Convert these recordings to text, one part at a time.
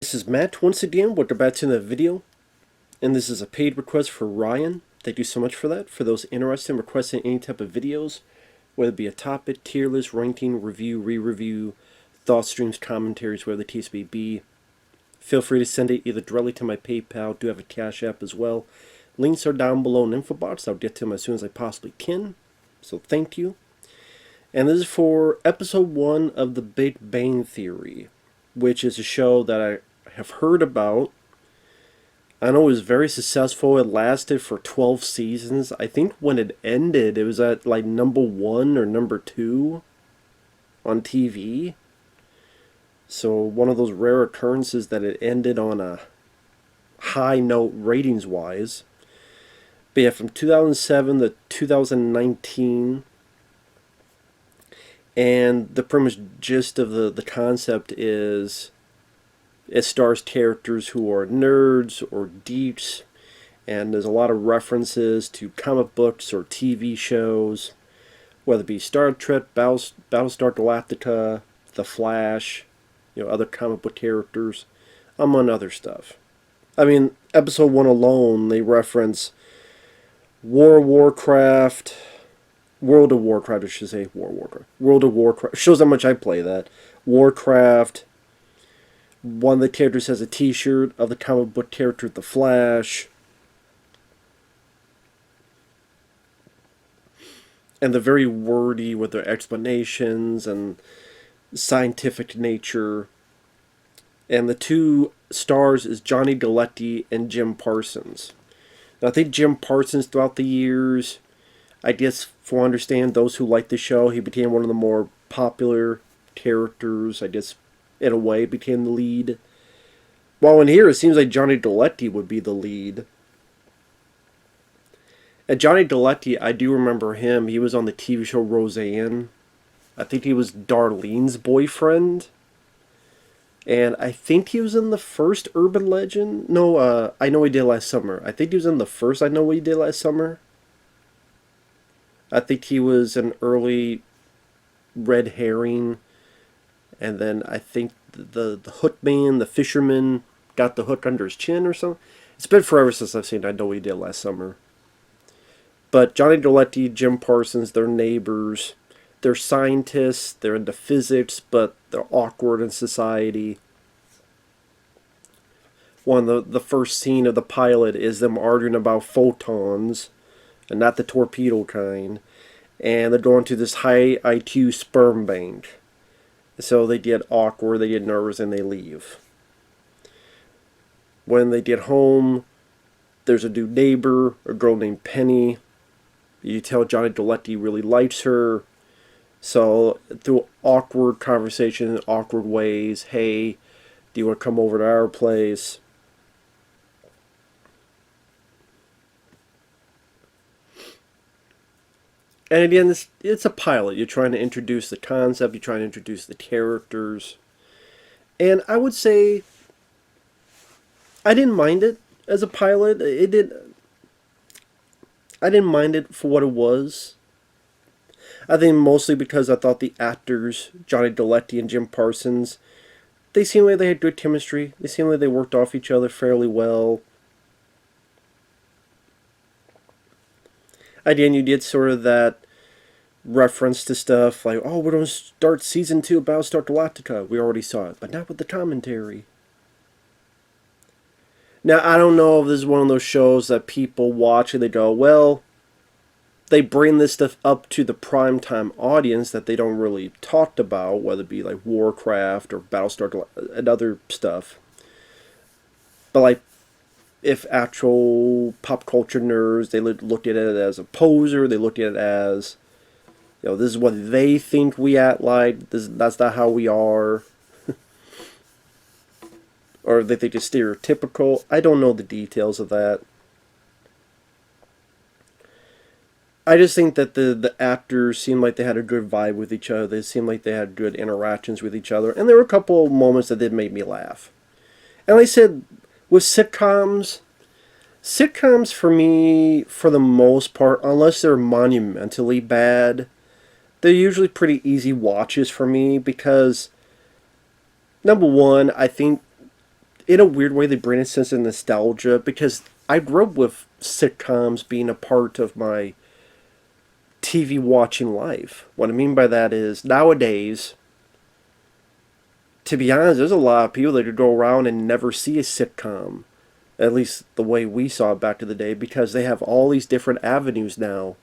This is Matt once again. Welcome back to the video, and this is a paid request for Ryan. Thank you so much for that. For those interested in requesting any type of videos, whether it be a topic, tier list, ranking, review, re-review, thought streams, commentaries, whatever the case may be, feel free to send it either directly to my PayPal. I do have a Cash App as well. Links are down below in the info box. I'll get to them as soon as I possibly can. So thank you. And this is for episode 1 of The Big Bang Theory, which is a show that I have heard about. I know it was very successful. It lasted for 12 seasons. I think when it ended, it was at like number 1 or number 2 on TV. So one of those rare occurrences that it ended on a high note ratings-wise. But yeah, from 2007 to 2019. And the pretty much gist of the concept is it stars characters who are nerds or geeks, and there's a lot of references to comic books or TV shows, whether it be Star Trek, Battlestar Galactica, The Flash, other comic book characters, among other stuff. I mean, episode 1 alone, they reference Warcraft, World of Warcraft, I should say, World of Warcraft. Shows how much I play that. Warcraft. One of the characters has a t-shirt of the comic book character The Flash. And they're very wordy with their explanations and scientific nature. And the two stars is Johnny Galecki and Jim Parsons. Now, I think Jim Parsons, throughout the years, I guess, for understand those who like the show, he became one of the more popular characters. I guess, in a way, became the lead. While in here, it seems like Johnny Galecki would be the lead. And Johnny Galecki, I do remember him. He was on the TV show Roseanne. I think he was Darlene's boyfriend. And I think he was in the first Urban Legend. No, I Know He Did Last Summer. I think he was in the first I Know What He Did Last Summer. I think he was an early red herring. And then I think the hookman, the fisherman, got the hook under his chin or something. It's been forever since I've seen I Know What He Did Last Summer. But Johnny Galecki, Jim Parsons, they're neighbors. They're scientists. They're into physics, but they're awkward in society. One of the first scene of the pilot is them arguing about photons, and not the torpedo kind. And they're going to this high IQ sperm bank. So they get awkward, they get nervous, and they leave. When they get home, there's a new neighbor, a girl named Penny. You tell Johnny Galecki really likes her. So through awkward conversation, awkward ways, hey, do you want to come over to our place? And again, it's a pilot. You're trying to introduce the concept. You're trying to introduce the characters. And I would say I didn't mind it as a pilot. I didn't mind it for what it was. I think mostly because I thought the actors, Johnny Galecki and Jim Parsons, they seemed like they had good chemistry. They seemed like they worked off each other fairly well. Again, you did sort of that reference to stuff like, oh, we're going to start season 2 of Battlestar Galactica. We already saw it, but not with the commentary. Now, I don't know if this is one of those shows that people watch and they go, well, they bring this stuff up to the primetime audience that they don't really talk about, whether it be like Warcraft or Battlestar and other stuff. But like, if actual pop culture nerds, they looked at it as a poser, they looked at it as, this is what they think we act like, that's not how we are. Or they think it's stereotypical. I don't know the details of that. I just think that the actors seemed like they had a good vibe with each other. They seemed like they had good interactions with each other. And there were a couple of moments that did make me laugh. And like I said, with sitcoms for me, for the most part, unless they're monumentally bad, they're usually pretty easy watches for me because, number one, I think in a weird way, they bring a sense of nostalgia because I grew up with sitcoms being a part of my TV watching life. What I mean by that is nowadays, to be honest, there's a lot of people that could go around and never see a sitcom, at least the way we saw it back in the day, because they have all these different avenues now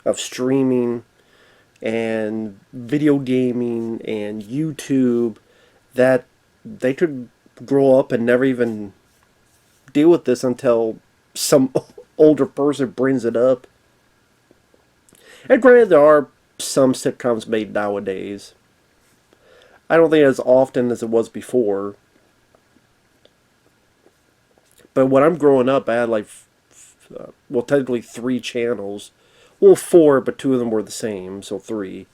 of streaming and video gaming and YouTube that they could grow up and never even deal with this until some older person brings it up. And granted, there are some sitcoms made nowadays. I don't think as often as it was before. But when I'm growing up, I had like, well, technically 3 channels. Well, 4, but 2 of them were the same, so 3.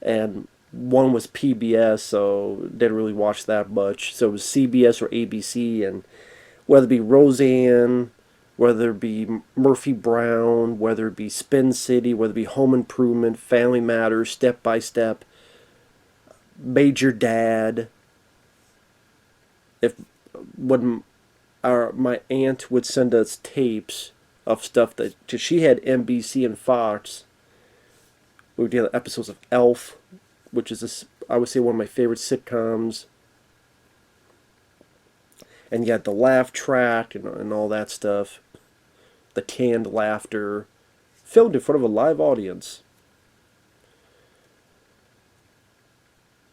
And one was PBS, so didn't really watch that much. So it was CBS or ABC, and whether it be Roseanne, whether it be Murphy Brown, whether it be Spin City, whether it be Home Improvement, Family Matters, Step by Step, Major Dad. If when my aunt would send us tapes of stuff that, cause she had NBC and Fox, we would get episodes of Elf, which is I would say one of my favorite sitcoms. And you had the laugh track and all that stuff. The canned laughter. Filmed in front of a live audience.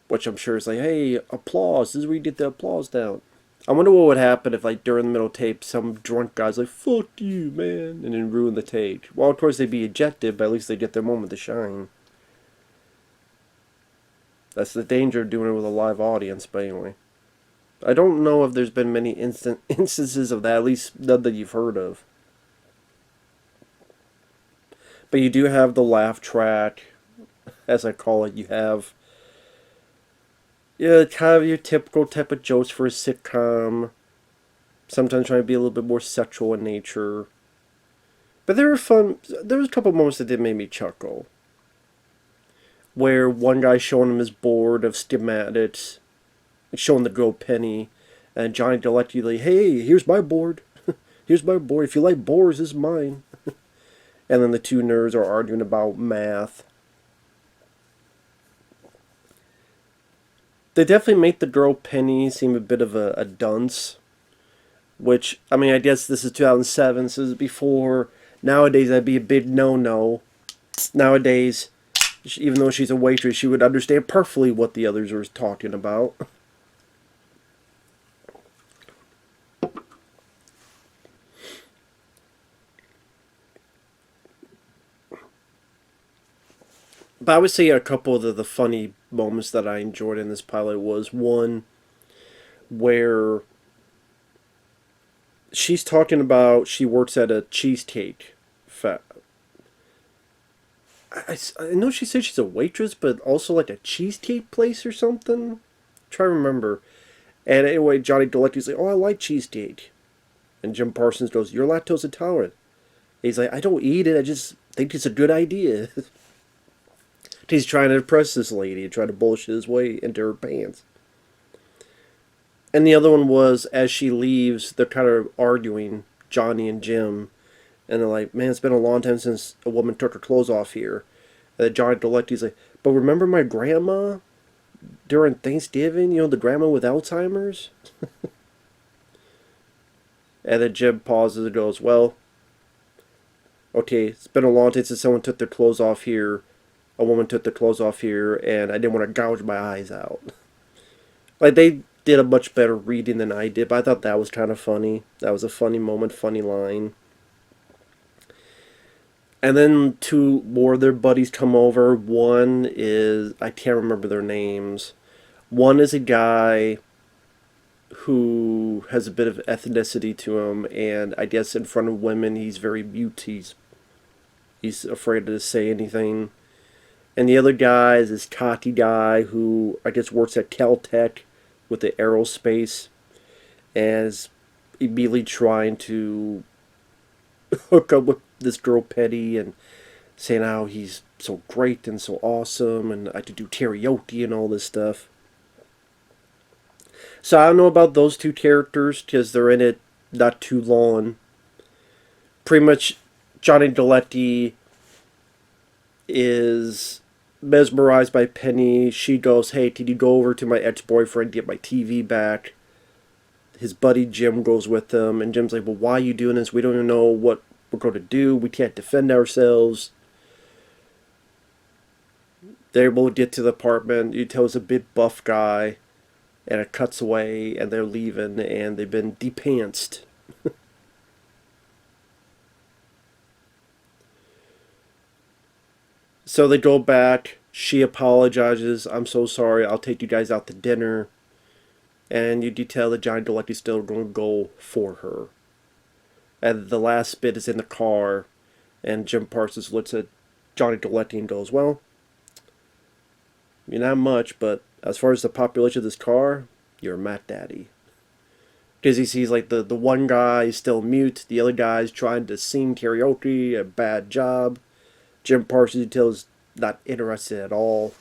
Which I'm sure is like, hey, applause. This is where you get the applause down. I wonder what would happen if, like, during the middle tape, some drunk guy's like, fuck you, man, and then ruin the tape. Well, of course, they'd be ejected, but at least they get their moment to shine. That's the danger of doing it with a live audience, but anyway. I don't know if there's been many instances of that, at least none that you've heard of. But you do have the laugh track, as I call it. You have, yeah, kind of your typical type of jokes for a sitcom. Sometimes trying to be a little bit more sexual in nature. But there was a couple moments that did make me chuckle. Where one guy showing him his board of schematics, showing the girl Penny, and Johnny Galecki like, hey, here's my board. Here's my board. If you like boards, this is mine. And then the 2 nerds are arguing about math. They definitely make the girl Penny seem a bit of a dunce. Which, I mean, I guess this is 2007, so this is before. Nowadays, that'd be a big no-no. Nowadays, even though she's a waitress, she would understand perfectly what the others were talking about. But I would say a couple of the funny moments that I enjoyed in this pilot was one where she's talking about she works at a cheesecake I know she said she's a waitress, but also like a cheesecake place or something. Try to remember. And anyway, Johnny Galecki's like, oh, I like cheesecake. And Jim Parsons goes, you're lactose intolerant. He's like, I don't eat it, I just think it's a good idea. He's trying to impress this lady and trying to bullshit his way into her pants. And the other one was, as she leaves, they're kind of arguing, Johnny and Jim. And they're like, man, it's been a long time since a woman took her clothes off here. And Johnny Galecki's like, but remember my grandma during Thanksgiving? You know, the grandma with Alzheimer's? And then Jim pauses and goes, well, okay, it's been a long time since someone took their clothes off here. A woman took their clothes off here, and I didn't want to gouge my eyes out. Like, they did a much better reading than I did, but I thought that was kind of funny. That was a funny moment, funny line. And then 2 more of their buddies come over. One is, I can't remember their names. One is a guy who has a bit of ethnicity to him, and I guess in front of women he's very mute. He's afraid to say anything. And the other guy is this cocky guy who I guess works at Caltech with the aerospace and is immediately trying to hook up with this girl Penny and saying how he's so great and so awesome and I could do karaoke and all this stuff. So I don't know about those two characters because they're in it not too long. Pretty much, Johnny Deletti is mesmerized by Penny. She goes, "Hey, can you go over to my ex-boyfriend, get my TV back?" His buddy Jim goes with him, and Jim's like, "Well, why are you doing this? We don't even know what we're going to do. We can't defend ourselves." They're able to get to the apartment. You tell it's a big buff guy, and it cuts away, and they're leaving, and they've been depantsed. So they go back. She apologizes. "I'm so sorry. I'll take you guys out to dinner." And you detail that Johnny Galecki's still going to go for her. And the last bit is in the car, and Jim Parsons looks at Johnny Galecki and goes, "Well, you're not much, but as far as the population of this car, you're a Matt Daddy." Because he sees like the one guy is still mute, the other guy's trying to sing karaoke, a bad job. Jim Parsons details not interested at all.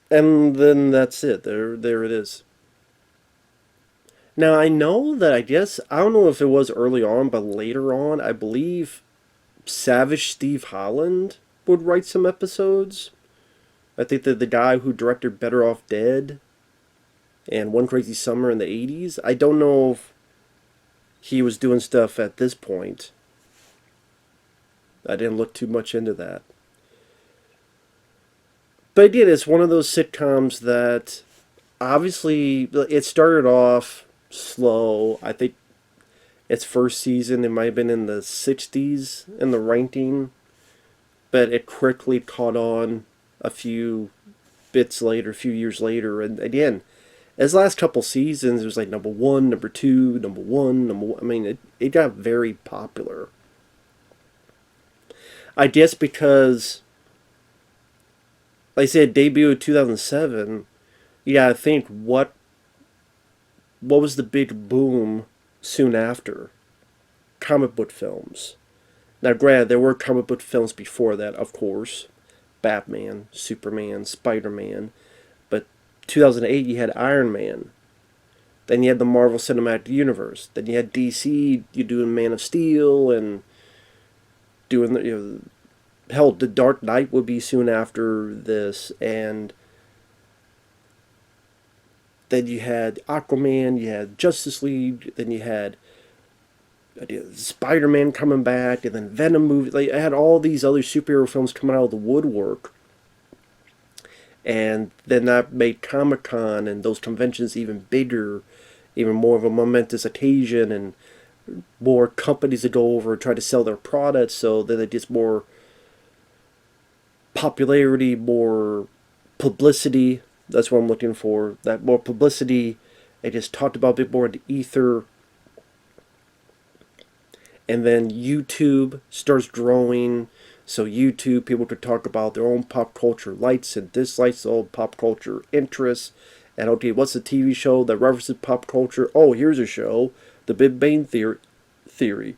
And then that's it. There it is. Now I know that I don't know if it was early on, but later on, I believe Savage Steve Holland would write some episodes. I think that the guy who directed Better Off Dead and One Crazy Summer in the 80s, I don't know if he was doing stuff at this point. I didn't look too much into that. But again, it's one of those sitcoms that obviously it started off slow. I think its first season, it might have been in the 60s in the ranking, but it quickly caught on a few bits later, a few years later. And again, as last couple seasons, it was like number one, number two, number one, number one. I mean, it got very popular. I guess because, like I said, debut in 2007, you gotta think what was the big boom soon after? Comic book films. Now, granted, there were comic book films before that, of course. Batman, Superman, Spider-Man. But 2008, you had Iron Man. Then you had the Marvel Cinematic Universe. Then you had DC, you doing Man of Steel, and doing hell, The Dark Knight would be soon after this, and then you had Aquaman, you had Justice League, then you had Spider-Man coming back, and then Venom movie. They had all these other superhero films coming out of the woodwork. And then that made Comic-Con and those conventions even bigger, even more of a momentous occasion, and more companies to go over and try to sell their products, so that it gets more popularity, more publicity. That's what I'm looking for. That more publicity. I just talked about a bit more in the ether. And then YouTube starts growing. So YouTube, people could talk about their own pop culture likes and dislikes, their own pop culture interests. And okay, what's the TV show that references pop culture? Oh, here's a show, The Big Bang Theory.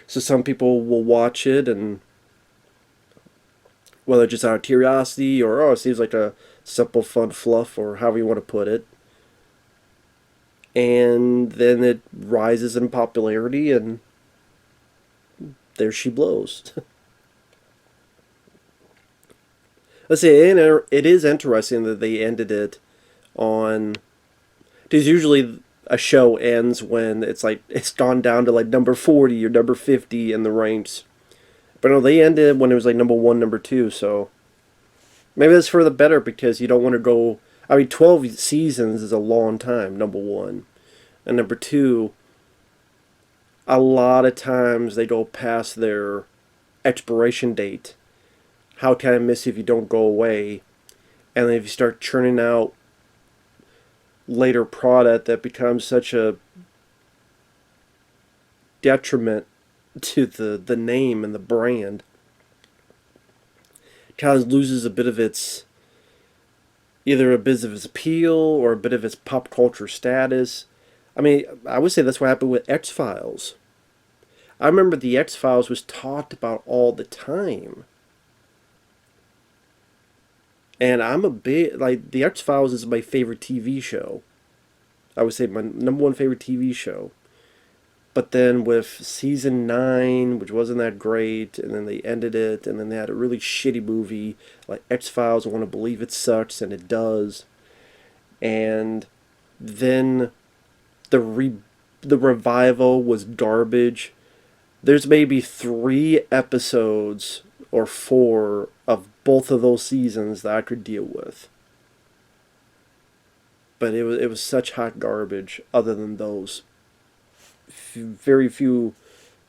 So some people will watch it, and whether just out of curiosity or, oh, it seems like a simple, fun fluff, or however you want to put it. And then it rises in popularity, and there she blows. Let's say it is interesting that they ended it on, because usually a show ends when it's like it's gone down to like number 40 or number 50 in the ranks. But no, they ended when it was like number 1, number 2, so maybe that's for the better, because you don't want to go. I mean, 12 seasons is a long time, number 1. And number 2, a lot of times they go past their expiration date. How can I miss you if you don't go away? And then if you start churning out later product that becomes such a detriment to the name and the brand, kind of loses a bit of its, either a bit of its appeal or a bit of its pop culture status. I mean, I would say that's what happened with X-Files. I remember the X-Files was talked about all the time. And I'm a big, like, The X-Files is my favorite TV show. I would say my number one favorite TV show. But then with season 9, which wasn't that great, and then they ended it, and then they had a really shitty movie like X-Files. I want to believe it sucks, and it does. And then the revival was garbage. There's maybe 3 episodes or 4 of both of those seasons that I could deal with. But it was such hot garbage other than those. Very few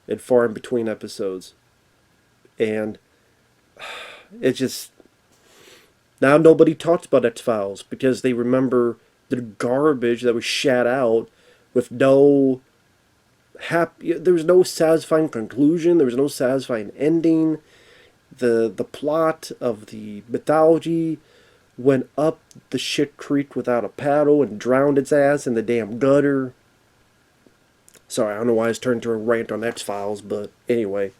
and far in between episodes. And it's just, now nobody talks about X-Files because they remember the garbage that was shat out with no there was no satisfying conclusion, there was no satisfying ending. The plot of the mythology went up the shit creek without a paddle and drowned its ass in the damn gutter. Sorry, I don't know why I was turned to a rant on X-Files, but anyway.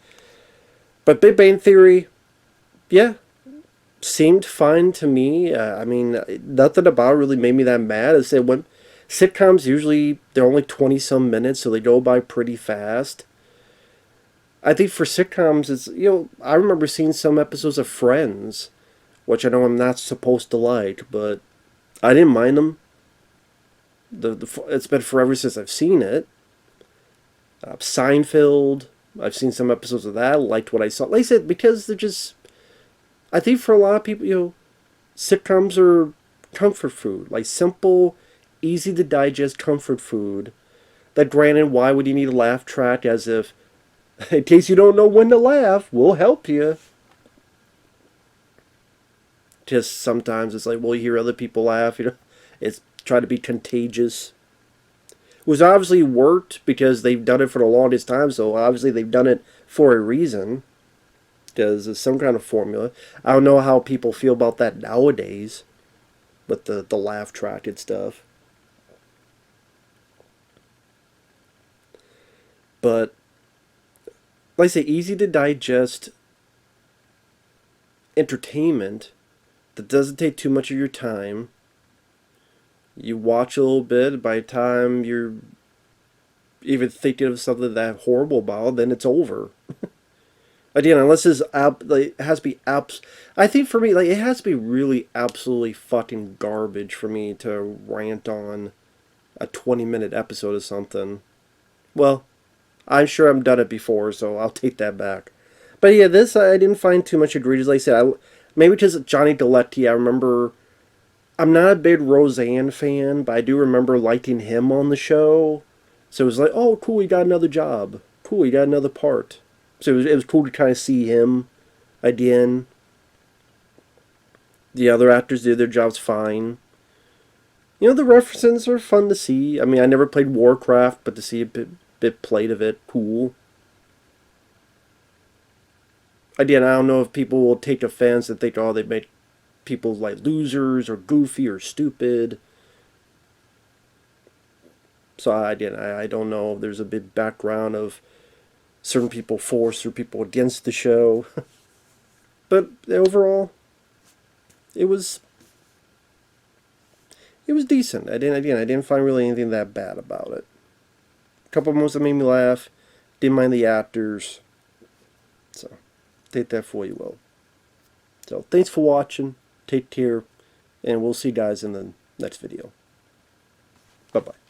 But Big Bang Theory, yeah, seemed fine to me. I mean, nothing about it really made me that mad. I said, when sitcoms usually, they're only 20-some minutes, so they go by pretty fast. I think for sitcoms, it's, I remember seeing some episodes of Friends, which I know I'm not supposed to like, but I didn't mind them. It's been forever since I've seen it. Seinfeld, I've seen some episodes of that, liked what I saw. Like I said, because they're just, I think for a lot of people, sitcoms are comfort food. Like simple, easy to digest comfort food. That granted, why would you need a laugh track, as if, in case you don't know when to laugh, we'll help you. Just sometimes it's like, well, you hear other people laugh, it's try to be contagious. It was obviously worked because they've done it for the longest time, so obviously they've done it for a reason. Because it's some kind of formula. I don't know how people feel about that nowadays, with the laugh track and stuff. But, like I say, easy to digest entertainment that doesn't take too much of your time. You watch a little bit, by the time you're even thinking of something that horrible about, then it's over. Again, unless it's it has to be I think for me, it has to be really absolutely fucking garbage for me to rant on a 20-minute episode of something. Well, I'm sure I've done it before, so I'll take that back. But yeah, this I didn't find too much egregious. Like I said, maybe because Johnny Galecki, I remember. I'm not a big Roseanne fan, but I do remember liking him on the show. So it was like, oh, cool, he got another job. Cool, he got another part. So it was cool to kind of see him again. The other actors did their jobs fine. The references are fun to see. I mean, I never played Warcraft, but to see a bit played of it, cool. Again, I don't know if people will take offense and think, oh, they make people like losers or goofy or stupid. So I don't know if there's a big background of certain people for, certain people against the show. But overall, it was decent. I didn't find really anything that bad about it. A couple of moments that made me laugh. Didn't mind the actors. So, take that for you will. So, thanks for watching. Take care. And we'll see you guys in the next video. Bye-bye.